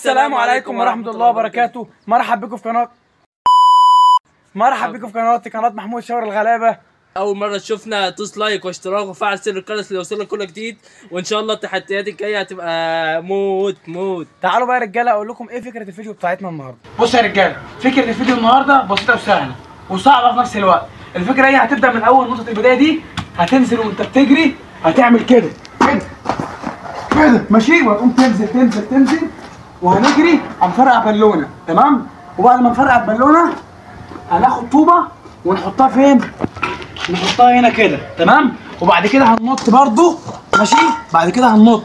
السلام عليكم ورحمة الله وبركاته. مرحب بكم في قناة محمود شاور الغلابة. أول مرة تشوفنا دوس لايك واشتراك وفعل زر الجرس ليوصلك كل جديد، وإن شاء الله التحديات الجاية هتبقى موت. تعالوا بقى يا رجالة أقول لكم إيه فكرة الفيديو بتاعتنا النهاردة. بصوا يا رجالة، فكرة الفيديو النهاردة بسيطة وسهلة وصعبة في نفس الوقت. الفكرة هي هتبدأ من أول نقطة البداية دي، هتنزل وأنت بتجري هتعمل كده ماشي، وهتقوم تنزل وهنجري هنفرقع بالونة، تمام؟ وبعد ما نفرقع البالونة هناخد طوبة ونحطها فين؟ نحطها هنا كده، تمام؟ وبعد كده هننط برضو، ماشي؟ بعد كده هننط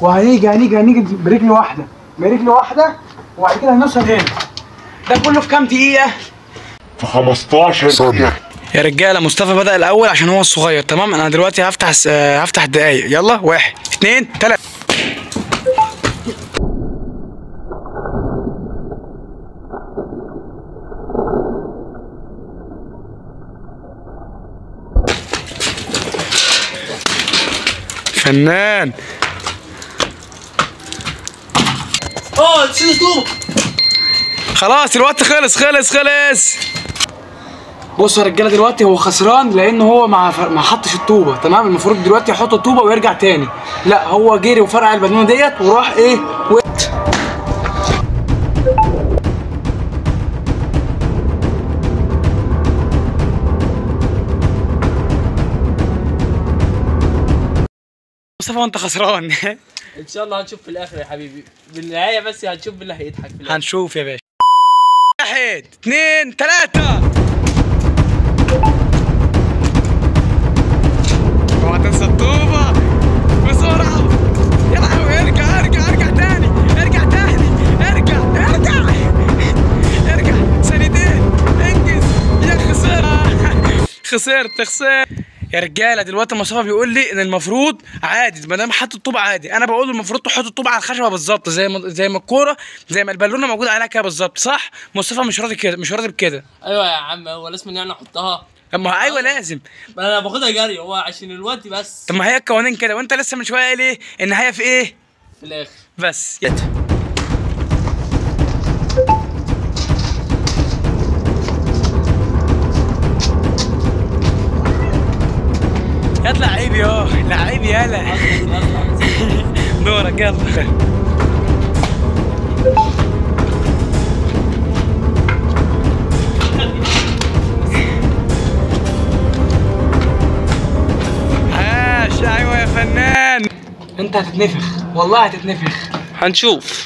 وهنيجي برجل واحدة وبعد كده هنوصل هنا. ده كله في كام دقيقة؟ في 15 ثانية. يا رجالة مصطفى بدأ الأول عشان هو الصغير، تمام؟ أنا دلوقتي هفتح الدقايق، يلا 1 2 3. فنان. نسيت طوبة. خلاص الوقت خلص. بصوا يا رجاله، دلوقتي هو خسران لان هو ما حطش الطوبه، تمام؟ المفروض دلوقتي يحط الطوبه ويرجع تاني، لا هو جري وفرقع البالونه ديت وراح ايه مصطفى وانت خسران. إن شاء الله هنشوف في الآخر يا حبيبي، بالنهاية بس هنشوف بالله هيضحك في الآخر. هنشوف يا باشا. 1 2 3. اوعى تنسى الطوبة بسرعة. يا لهوي، ارجع تاني. ارجع ثانيتين، انجز. يا خسرت. يا رجاله دلوقتي مصطفى بيقول لي ان المفروض عادي ما دام حاطط الطوبه عادي، انا بقول له المفروض تحط الطوبه على الخشبه بالظبط زي ما الكوره، زي ما البالونه موجود عليها كده بالظبط، صح؟ مصطفى مش راضي بكده. أيوة يا عم، هو لازم يعني أحطها؟ اما ايوه لازم. انا باخدها جري، هو عشان الوقت بس. طب ما هي القوانين كده، وانت لسه من شويه قايل ايه النهايه في ايه؟ في الاخر بس. يطلع لعيب لعيب يالا. دورك يلا. ايوه يا فنان، انت هتتنفخ والله هتتنفخ.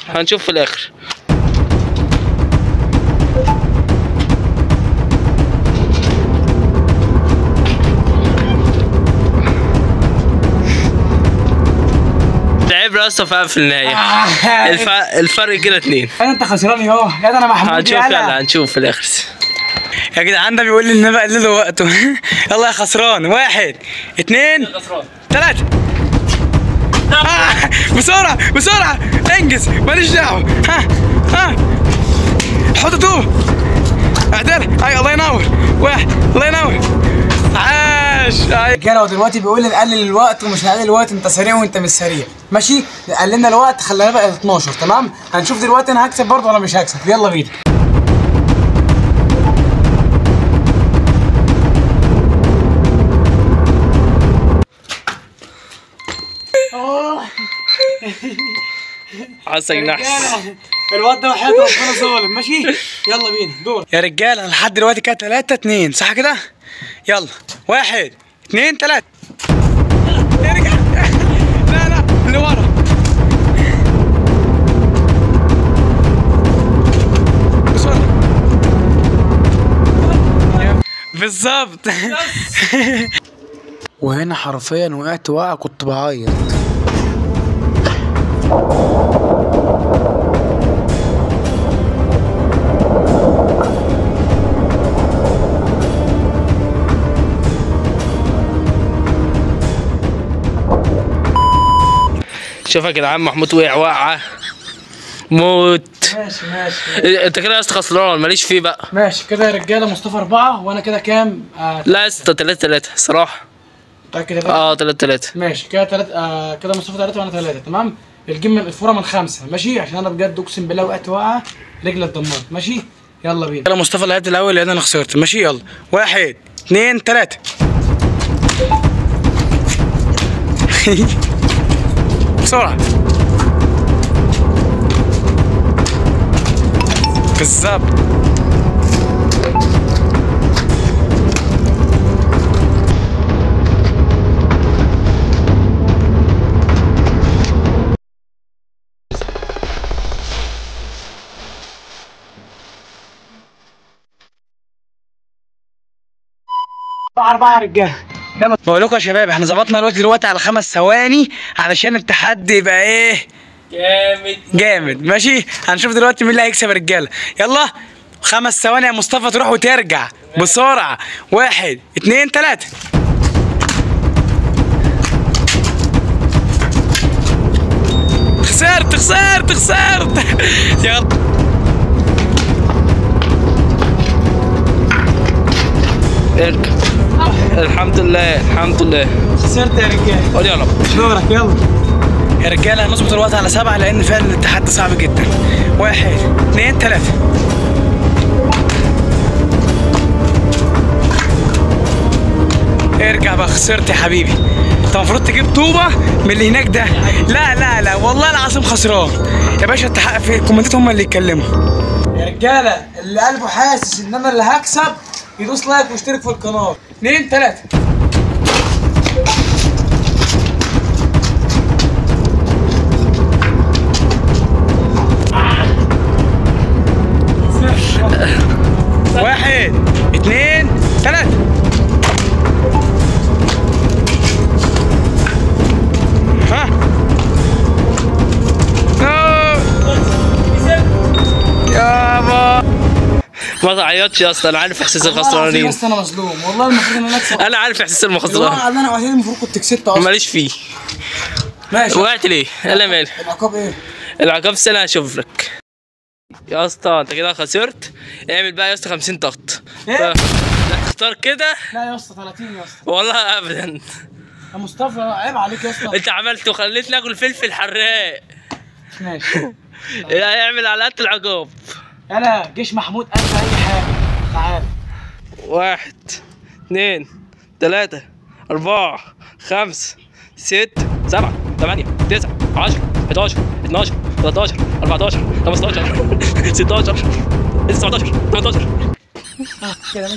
هنشوف في الاخر. لعب راسه في النهايه. الفرق كده 2. انت خسران يا انا محمود. هنشوف يلا هنشوف في الاخر. يا جدعان ده بيقول لي ان انا بقلله وقته. يلا يا خسران. 1 2 3. بسرعة انجز، ماليش دعوة. ها حط طوب، اعدل. اي الله ينور. 1 الله ينور. عاش. رجاله ودلوقتي بيقول لي نقلل الوقت ومش نقلل الوقت، انت سريع وانت مش سريع، ماشي؟ قللنا الوقت خلينا بقى 12، تمام؟ هنشوف دلوقتي انا هكسب برضه ولا مش هكسب. يلا بينا. عصك نحس. الواد ده وحياة ربنا ظالم، ماشي؟ يلا بينا دور يا رجاله. لحد دلوقتي كده 3 2 صح كده؟ يلا 1 2 3. ارجع. لا اللي ورا. بسرعة بالظبط. وهنا حرفيا وقعت وقعة كنت بعيط. شوف يا جدعان، محمود وقع وقعه موت. ماشي انت كده يا اسطى خسران، ماليش فيه بقى. ماشي كده يا رجاله. مصطفى 4 وانا كده كام؟ لا يا اسطى 3 صراحه. متأكد يا 3 ماشي كده 3. كده مصطفى 3 وانا 3، تمام؟ الجيم من الفوره من 5 ماشي، عشان انا بجد اقسم بالله وقعت واقعه رجلي اتدمرت ماشي. يلا بينا. يلا مصطفى لعبت الاول لان انا خسرت ماشي. يلا 1 2 3 بسرعه بالظبط. أربعة يا رجالة. يلا بقول لكم يا شباب احنا ظبطنا الوقت دلوقتي على 5 ثواني علشان التحدي يبقى ايه؟ جامد ماشي. هنشوف دلوقتي مين اللي هيكسب يا رجالة. يلا 5 ثواني يا مصطفى تروح وترجع بسرعة. 1 2 3 خسرت يلا اركب. الحمد لله خسرت يا رجالة. قول يا رب. دورك يلا يا رجالة. هنظبط الوقت على 7 لأن فعلا التحدي صعب جدا. 1 2 3 ارجع بقى. خسرت يا حبيبي. انت المفروض تجيب طوبة من اللي هناك ده. لا والله العظيم خسران يا باشا. في الكومنتات هم اللي يتكلموا. يا رجالة اللي قلبه حاسس ان انا اللي هكسب يدوس لايك واشترك في القناة. 2 3 1 2 3 ها يابا. ما تعيطش يا اسطى، انا عارف احساس الخسرانين. بس انا مظلوم والله. المفروض ان انا اكسب. انا عارف احساس الخسران. والله انا وحيد المفروض كنت كسبت اصلا. ماليش فيه. ماشي. وقعت ليه؟ انا مالي. العقاب ايه؟ العقاب سنة هشوف لك يا اسطى. انت كده خسرت. اعمل بقى يا اسطى 50 ضغط. ايه؟ تختار كده. لا يا اسطى 30 يا اسطى. والله ابدا يا مصطفى عيب عليك يا اسطى. انت عملت وخليتني اكل فلفل حراق. ماشي. اعمل على قد العقاب. يلا جيش محمود قال اي حاجه. تعال. 1 2 3 4 5 6 7 8 9 10 11 12 13 14 15 16 17 18. كده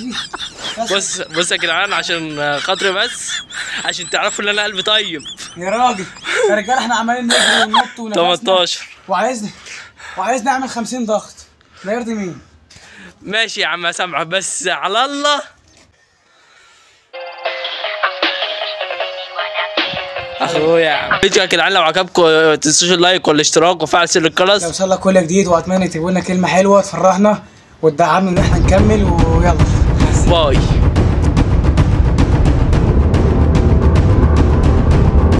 ماشي. بص يا جدعان، عشان خاطري بس، عشان تعرفوا ان انا قلبي طيب. يا راجل يا رجاله احنا عمالين نجري وننط ونفسنا 18. وعايزني اعمل 50 ضغط. ده يرضي مين؟ ماشي يا عم سامعك بس على الله. اخويا يا عم فيديو يا جدعان، لو عجبكم ما تنسوش اللايك والاشتراك وفعل سر الجرس. يوصل لك كل جديد، واتمنى تكتبوا لنا كلمه حلوه تفرحنا وتدعمنا ان احنا نكمل. ويلا باي.